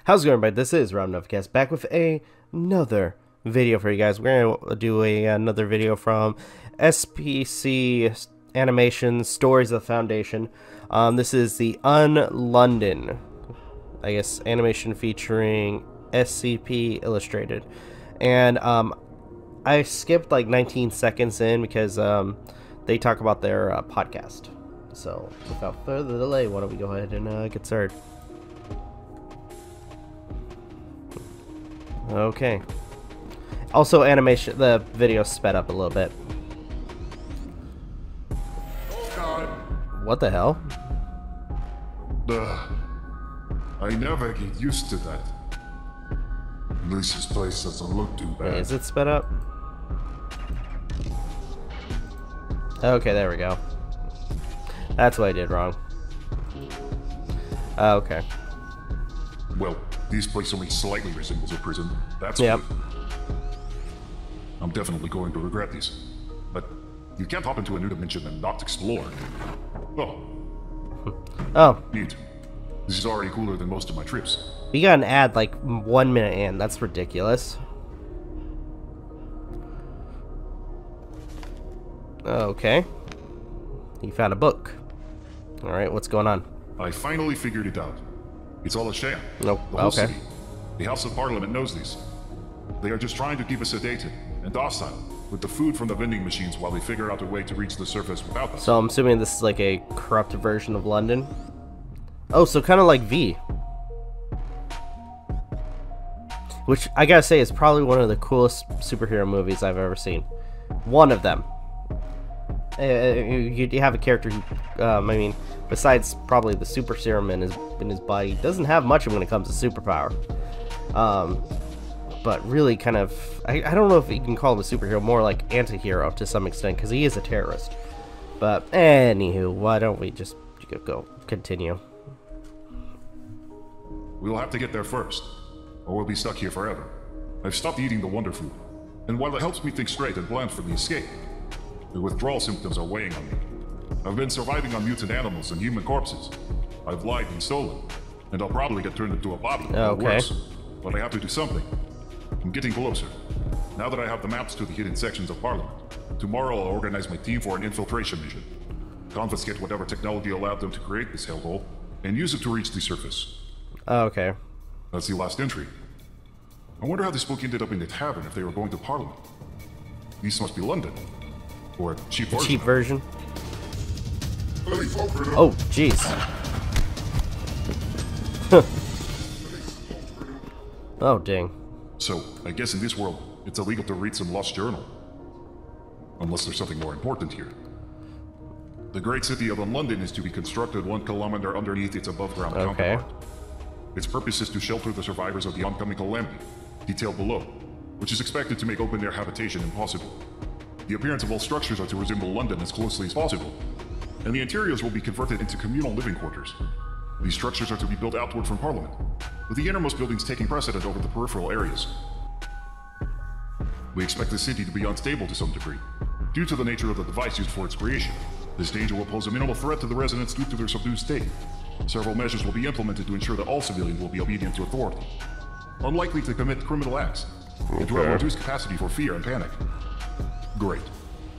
How's it going, everybody? This is Rob Novacast back with another video for you guys. We're going to do another video from SPC Animation Stories of the Foundation. This is the Un-London, I guess, animation featuring SCP Illustrated. And I skipped like 19 seconds in because they talk about their podcast. So without further delay, why don't we go ahead and get started. Okay. Also, animation, the video sped up a little bit. God. What the hell? I never get used to that. At least this place doesn't look too bad. Wait, is it sped up? Okay, there we go. That's what I did wrong. Okay. Well, this place only slightly resembles a prison. That's Yep. good. I'm definitely going to regret this. But you can't hop into a new dimension and not explore. Oh, Oh, neat. This is already cooler than most of my trips. we got an ad like 1 minute in. That's ridiculous. Okay. You found a book. Alright, what's going on? I finally figured it out. It's all a sham. Nope. The whole Okay. city. The House of Parliament knows this. They are just trying to keep us sedated and docile with the food from the vending machines while they figure out a way to reach the surface without us. So I'm assuming this is like a corrupt version of London. Oh, so kind of like V. Which I gotta say is probably one of the coolest superhero movies I've ever seen. One of them. You have a character who, I mean, besides probably the super serum in his body, doesn't have much when it comes to superpower. But really kind of, I don't know if you can call him a superhero, more like anti-hero to some extent, because he is a terrorist. But anywho, why don't we just continue? We'll have to get there first, or we'll be stuck here forever. I've stopped eating the Wonder Food, and while it helps me think straight and plan for the escape, the withdrawal symptoms are weighing on me. I've been surviving on mutant animals and human corpses. I've lied and stolen, and I'll probably get turned into a body or Okay. worse. But I have to do something. I'm getting closer. Now that I have the maps to the hidden sections of Parliament, tomorrow I'll organize my team for an infiltration mission. Confiscate whatever technology allowed them to create this hellhole, and use it to reach the surface. Okay. That's the last entry. I wonder how this book ended up in the tavern if they were going to Parliament. This must be London. Or a cheap version. Cheap version. Oh. Oh, jeez. Oh, dang. So, I guess in this world, it's illegal to read some lost journal. Unless there's something more important here. The great city of London is to be constructed 1 kilometer underneath its above-ground Okay. counterpart. Its purpose is to shelter the survivors of the oncoming calamity, detailed below, which is expected to make open-air habitation impossible. The appearance of all structures are to resemble London as closely as possible, and the interiors will be converted into communal living quarters. These structures are to be built outward from Parliament, with the innermost buildings taking precedent over the peripheral areas. We expect the city to be unstable to some degree, due to the nature of the device used for its creation. This danger will pose a minimal threat to the residents due to their subdued state. Several measures will be implemented to ensure that all civilians will be obedient to authority, unlikely to commit criminal acts, and to have a reduced capacity for fear and panic. Great.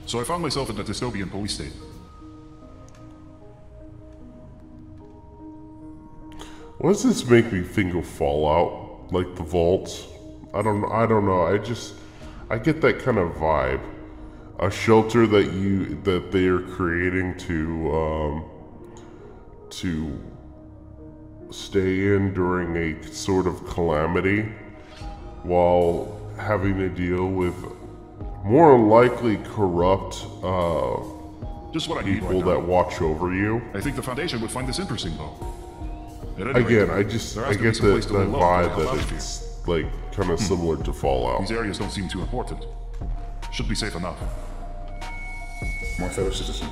So I found myself in a dystopian police state. Why does this make me think of Fallout? Like the vaults? I don't know. I get that kind of vibe. A shelter that they are creating to stay in during a sort of calamity while having to deal with more likely corrupt Just what I need people right now. that watch over you. I think the Foundation would find this interesting, though. At any Again, rate, I get there has to be the some place to lay low vibe for the that atmosphere. it's like kind of similar to Fallout. These areas don't seem too important. Should be safe enough. My fellow citizen,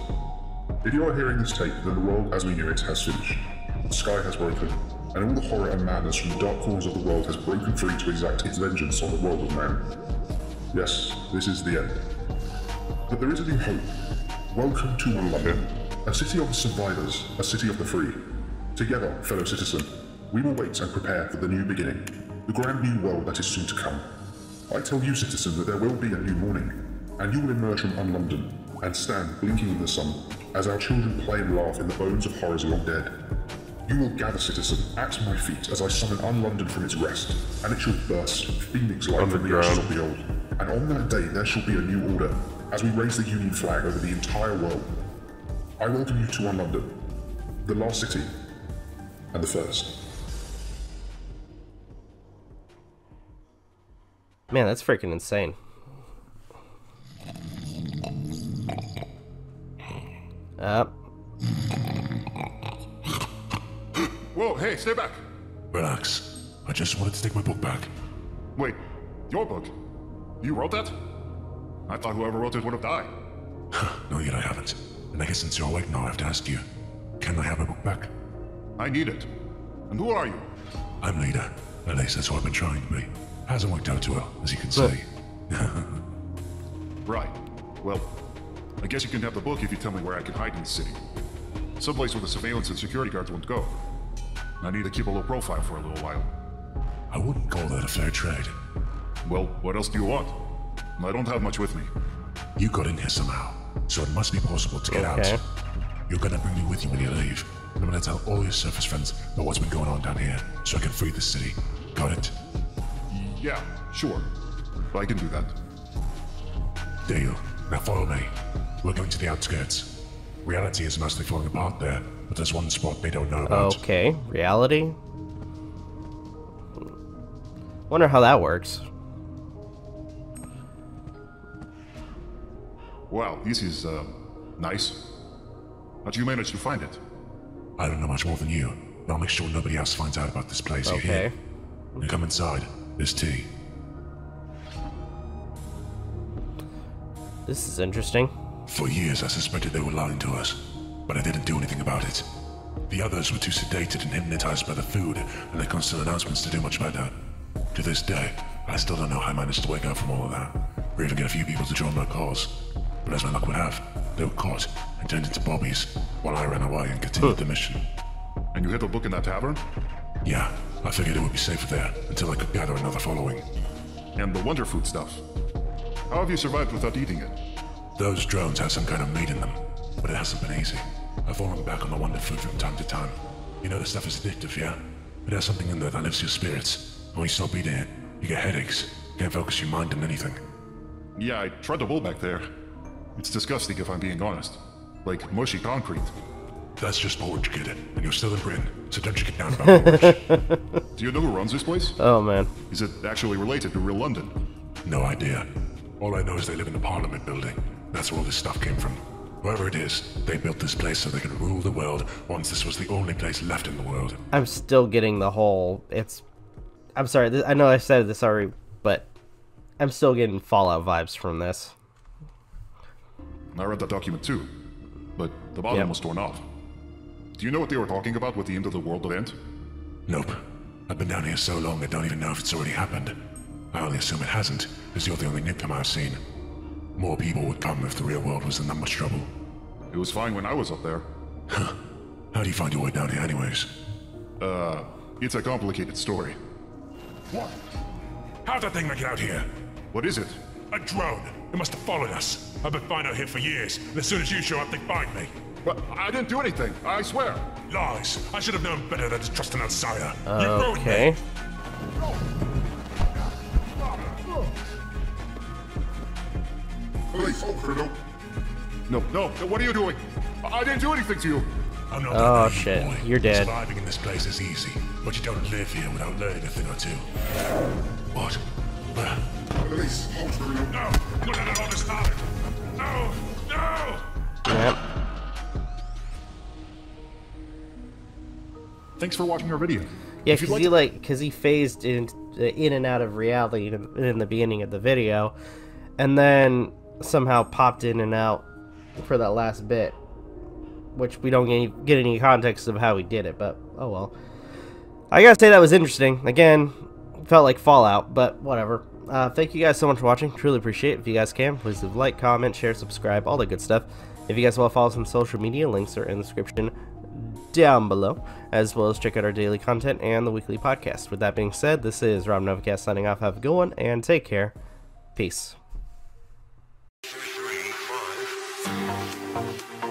if you are hearing this tape, then the world as we knew it has finished. The sky has broken, and all the horror and madness from the dark corners of the world has broken free to exact its vengeance on the world of man. Yes, this is the end. But there is a new hope. Welcome to London, a city of the survivors, a city of the free. Together, fellow citizen, We will wait and prepare for the new beginning, the grand new world that is soon to come. I tell you, citizen, that there will be a new morning, and you will emerge from Unlondon and stand blinking in the sun as our children play and laugh in the bones of horrors long dead. You will gather, citizen, at my feet as I summon Unlondon from its rest, and it shall burst, phoenix-like from the ashes of the old. And on that day there shall be a new order, as we raise the Union flag over the entire world. I welcome you to Unlondon, the last city, and the first. Man, that's freaking insane. Whoa, hey, stay back! Relax. I just wanted to take my book back. Wait, your book? You wrote that? I thought whoever wrote it would have died. No, yet I haven't. And I guess since you're awake now, I have to ask you, can I have my book back? I need it. And who are you? I'm leader. At least that's what I've been trying to be. Hasn't worked out too well, as you can see. Right. Well, I guess you can have the book if you tell me where I can hide in the city. Someplace where the surveillance and security guards won't go. I need to keep a low profile for a little while. I wouldn't call that a fair trade. Well, what else do you want? I don't have much with me. You got in here somehow, so it must be possible to get Okay. out. You're gonna bring me with you when you leave. I'm gonna tell all your surface friends about what's been going on down here, so I can free the city. Got it? Yeah, sure. I can do that. Deal. Now follow me. We're going to the outskirts. Reality is mostly falling apart there, but there's one spot they don't know about. Okay, reality? Wonder how that works. Wow, this is, nice. How'd you manage to find it? I don't know much more than you, but I'll make sure nobody else finds out about this place. You hear? Okay. You come inside. There's tea. This is interesting. For years, I suspected they were lying to us, but I didn't do anything about it. The others were too sedated and hypnotized by the food and the constant announcements to do much better. To this day, I still don't know how I managed to wake up from all of that, or even get a few people to join my cause. But as my luck would have, they were caught and turned into bobbies, while I ran away and continued the mission. And you hid the book in that tavern? Yeah, I figured it would be safer there until I could gather another following. And the Wonder Food stuff. How have you survived without eating it? Those drones have some kind of meat in them, but it hasn't been easy. I've fallen back on the Wonder Food from time to time. You know, the stuff is addictive, yeah? It has something in there that lifts your spirits. When you stop eating it, you get headaches. Can't focus your mind on anything. Yeah, I tried the bowl back there. It's disgusting if I'm being honest. Like mushy concrete. That's just porridge, kid, and you're still in Britain, so don't you get down about porridge. Do you know who runs this place? Oh man. Is it actually related to real London? No idea. All I know is they live in the Parliament building. That's where all this stuff came from. Whoever it is, they built this place so they could rule the world once this was the only place left in the world. I'm still getting the whole, I'm sorry, I know I said this already, but I'm still getting Fallout vibes from this. I read that document too, but the bottom Yep. was torn off. Do you know what they were talking about with the end of the world event? Nope. I've been down here so long I don't even know if it's already happened. I only assume it hasn't, because you're the only newcomer I've seen. More people would come if the real world was in that much trouble. It was fine when I was up there. How do you find your way down here anyways? It's a complicated story. What? How'd that thing make it out here? What is it? A drone. It must have followed us. I've been flying out here for years, and as soon as you show up, they find me. But I didn't do anything, I swear. Lies. I should have known better than to trust an outsider. You ruined me. Okay. Police, oh, criminal. No, what are you doing? I didn't do anything to you. I'm not Oh, that naive, shit. boy. You're dead. Surviving in this place is easy, but you don't live here without learning a thing or two. What? Where? Police, hold criminal. No! What did all this happen? No! No! Yep. Thanks for watching our video. Yeah, If you'd because he phased in and out of reality in the beginning of the video, and then somehow popped in and out for that last bit, which we don't get any context of how he did it, but oh well. I gotta say that was interesting. Again, felt like Fallout, but whatever. Thank you guys so much for watching. Truly appreciate it. If you guys can, please leave a like, comment, share, subscribe, all that good stuff. If you guys want to follow us on social media, links are in the description down below, as well as check out our daily content and the weekly podcast. With that being said, this is Rob Novacast signing off. Have a good one, and take care. Peace. 3, 5.